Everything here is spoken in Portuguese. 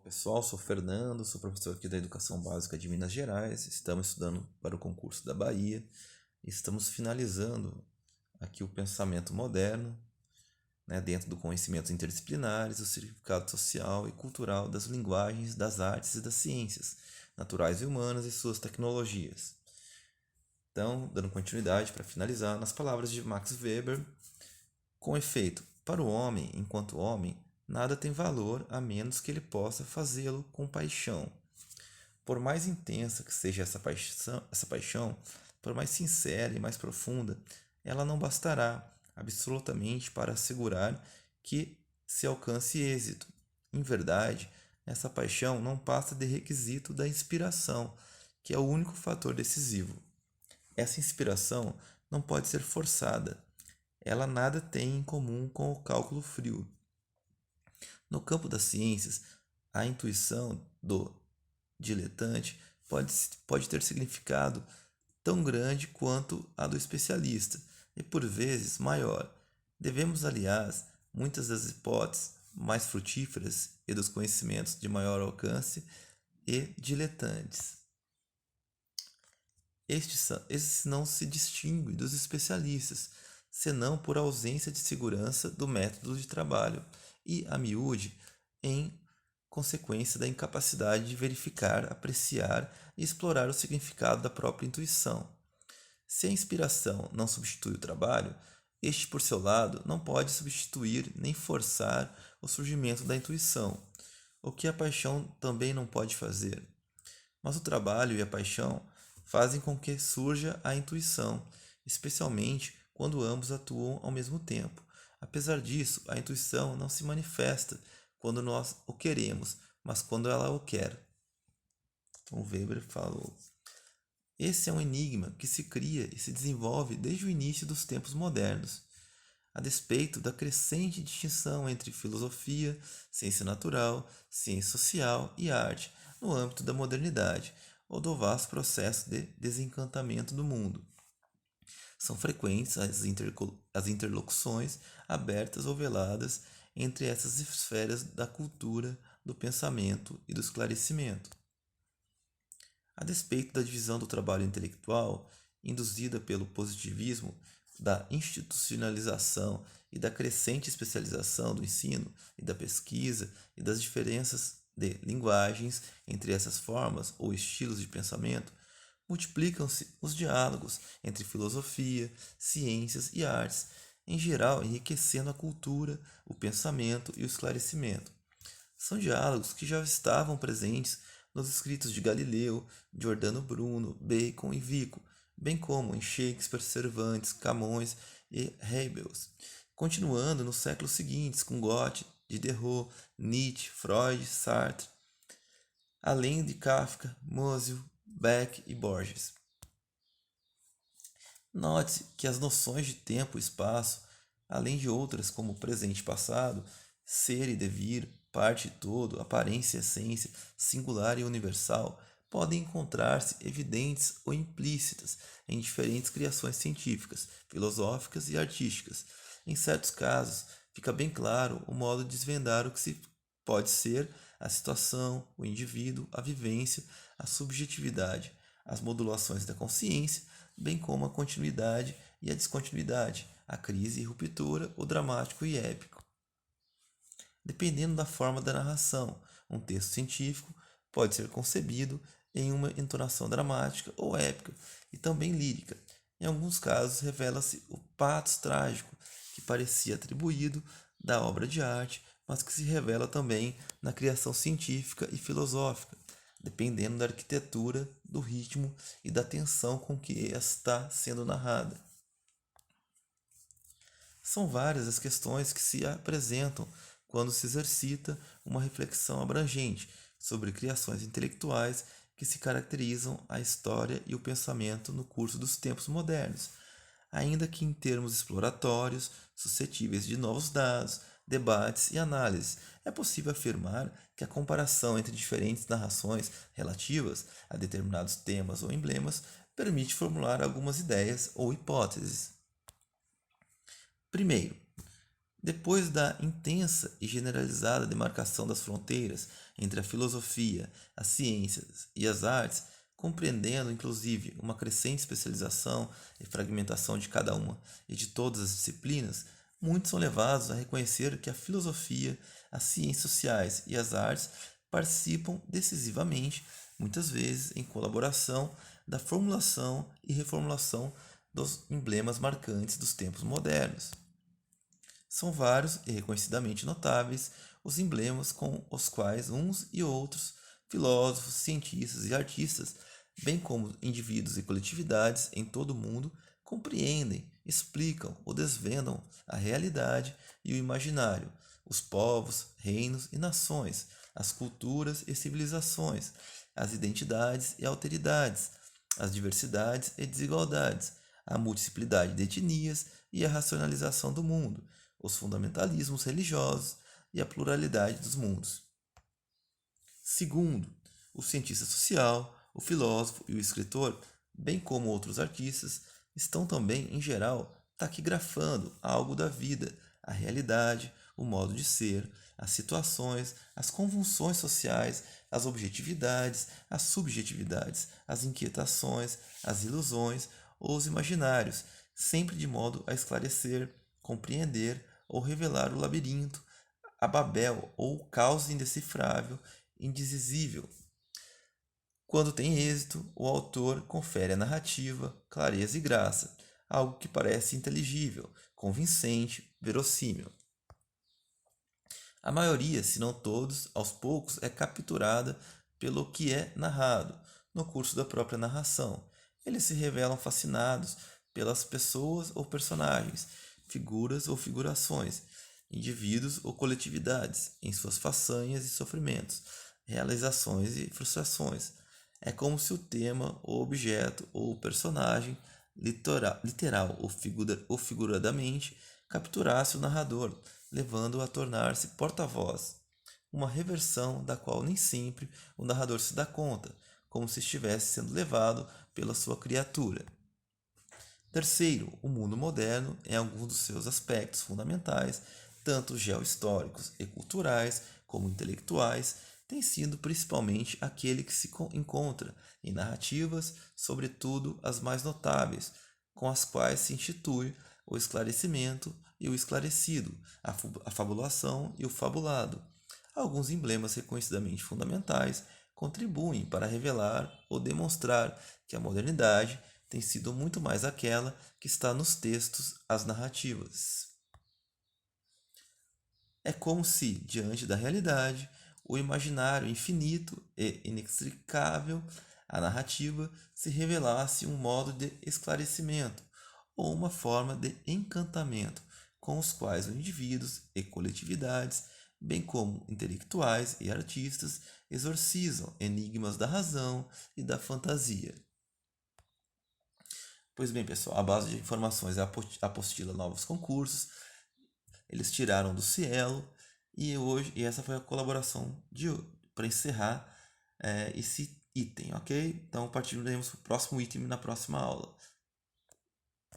Pessoal, sou Fernando, sou professor aqui da Educação Básica de Minas Gerais. Estamos estudando para o concurso da Bahia. Estamos finalizando aqui o pensamento moderno, dentro do conhecimentos interdisciplinares, o significado social e cultural das linguagens, das artes e das ciências naturais e humanas e suas tecnologias. Então, dando continuidade para finalizar, nas palavras de Max Weber, com efeito, para o homem, enquanto homem, nada tem valor a menos que ele possa fazê-lo com paixão. Por mais intensa que seja essa paixão, por mais sincera e mais profunda, ela não bastará absolutamente para assegurar que se alcance êxito. Em verdade, essa paixão não passa de requisito da inspiração, que é o único fator decisivo. Essa inspiração não pode ser forçada. Ela nada tem em comum com o cálculo frio. No campo das ciências, a intuição do diletante pode ter significado tão grande quanto a do especialista, e por vezes maior. Devemos, aliás, muitas das hipóteses mais frutíferas e dos conhecimentos de maior alcance e diletantes. Estes não se distinguem dos especialistas, senão por ausência de segurança do método de trabalho e, a miúde, em consequência da incapacidade de verificar, apreciar e explorar o significado da própria intuição. Se a inspiração não substitui o trabalho, este, por seu lado, não pode substituir nem forçar o surgimento da intuição, o que a paixão também não pode fazer. Mas o trabalho e a paixão fazem com que surja a intuição, especialmente quando ambos atuam ao mesmo tempo. Apesar disso, a intuição não se manifesta quando nós o queremos, mas quando ela o quer. Então Weber falou. Esse é um enigma que se cria e se desenvolve desde o início dos tempos modernos, a despeito da crescente distinção entre filosofia, ciência natural, ciência social e arte no âmbito da modernidade, ou do vasto processo de desencantamento do mundo. São frequentes as interlocuções abertas ou veladas entre essas esferas da cultura, do pensamento e do esclarecimento. A despeito da divisão do trabalho intelectual, induzida pelo positivismo, da institucionalização e da crescente especialização do ensino e da pesquisa e das diferenças de linguagens entre essas formas ou estilos de pensamento, multiplicam-se os diálogos entre filosofia, ciências e artes, em geral enriquecendo a cultura, o pensamento e o esclarecimento. São diálogos que já estavam presentes nos escritos de Galileu, Giordano Bruno, Bacon e Vico, bem como em Shakespeare, Cervantes, Camões e Goebbels, continuando nos séculos seguintes com Goethe, Diderot, Nietzsche, Freud, Sartre, além de Kafka, Musil, Beck e Borges. Note-se que as noções de tempo e espaço, além de outras como presente e passado, ser e devir, parte e todo, aparência e essência, singular e universal, podem encontrar-se evidentes ou implícitas em diferentes criações científicas, filosóficas e artísticas. Em certos casos, fica bem claro o modo de desvendar o que se pode ser a situação, o indivíduo, a vivência, a subjetividade, as modulações da consciência, bem como a continuidade e a descontinuidade, a crise e ruptura, o dramático e épico. Dependendo da forma da narração, um texto científico pode ser concebido em uma entonação dramática ou épica e também lírica. Em alguns casos, revela-se o pathos trágico que parecia atribuído da obra de arte, mas que se revela também na criação científica e filosófica, dependendo da arquitetura, do ritmo e da tensão com que está sendo narrada. São várias as questões que se apresentam quando se exercita uma reflexão abrangente sobre criações intelectuais que se caracterizam a história e o pensamento no curso dos tempos modernos, ainda que em termos exploratórios, suscetíveis de novos dados, debates e análises. É possível afirmar que a comparação entre diferentes narrações relativas a determinados temas ou emblemas permite formular algumas ideias ou hipóteses. Primeiro, depois da intensa e generalizada demarcação das fronteiras entre a filosofia, as ciências e as artes, compreendendo inclusive uma crescente especialização e fragmentação de cada uma e de todas as disciplinas, muitos são levados a reconhecer que a filosofia, as ciências sociais e as artes participam decisivamente, muitas vezes em colaboração, da formulação e reformulação dos emblemas marcantes dos tempos modernos. São vários e reconhecidamente notáveis os emblemas com os quais uns e outros filósofos, cientistas e artistas, bem como indivíduos e coletividades em todo o mundo, compreendem, explicam ou desvendam a realidade e o imaginário, os povos, reinos e nações, as culturas e civilizações, as identidades e alteridades, as diversidades e desigualdades, a multiplicidade de etnias e a racionalização do mundo, os fundamentalismos religiosos e a pluralidade dos mundos. Segundo, o cientista social, o filósofo e o escritor, bem como outros artistas, estão também, em geral, taquigrafando algo da vida, a realidade, o modo de ser, as situações, as convulsões sociais, as objetividades, as subjetividades, as inquietações, as ilusões ou os imaginários, sempre de modo a esclarecer, compreender ou revelar o labirinto, a Babel ou o caos indecifrável, indizível. Quando tem êxito, o autor confere à narrativa clareza e graça, algo que parece inteligível, convincente, verossímil. A maioria, se não todos, aos poucos é capturada pelo que é narrado, no curso da própria narração. Eles se revelam fascinados pelas pessoas ou personagens, figuras ou figurações, indivíduos ou coletividades, em suas façanhas e sofrimentos, realizações e frustrações. É como se o tema, o objeto ou o personagem, literal ou figuradamente, capturasse o narrador, levando-o a tornar-se porta-voz. Uma reversão da qual nem sempre o narrador se dá conta, como se estivesse sendo levado pela sua criatura. Terceiro, o mundo moderno, em alguns dos seus aspectos fundamentais, tanto geohistóricos e culturais como intelectuais, tem sido principalmente aquele que se encontra em narrativas, sobretudo as mais notáveis, com as quais se institui o esclarecimento e o esclarecido, a fabulação e o fabulado. Alguns emblemas reconhecidamente fundamentais contribuem para revelar ou demonstrar que a modernidade tem sido muito mais aquela que está nos textos, as narrativas. É como se, diante da realidade, o imaginário infinito e inextricável, a narrativa, se revelasse um modo de esclarecimento ou uma forma de encantamento com os quais os indivíduos e coletividades, bem como intelectuais e artistas, exorcizam enigmas da razão e da fantasia. Pois bem, pessoal, a base de informações é a apostila Novos Concursos. Eles tiraram do Cielo e essa foi a colaboração para encerrar esse item, ok? Então partiremos para o próximo item na próxima aula.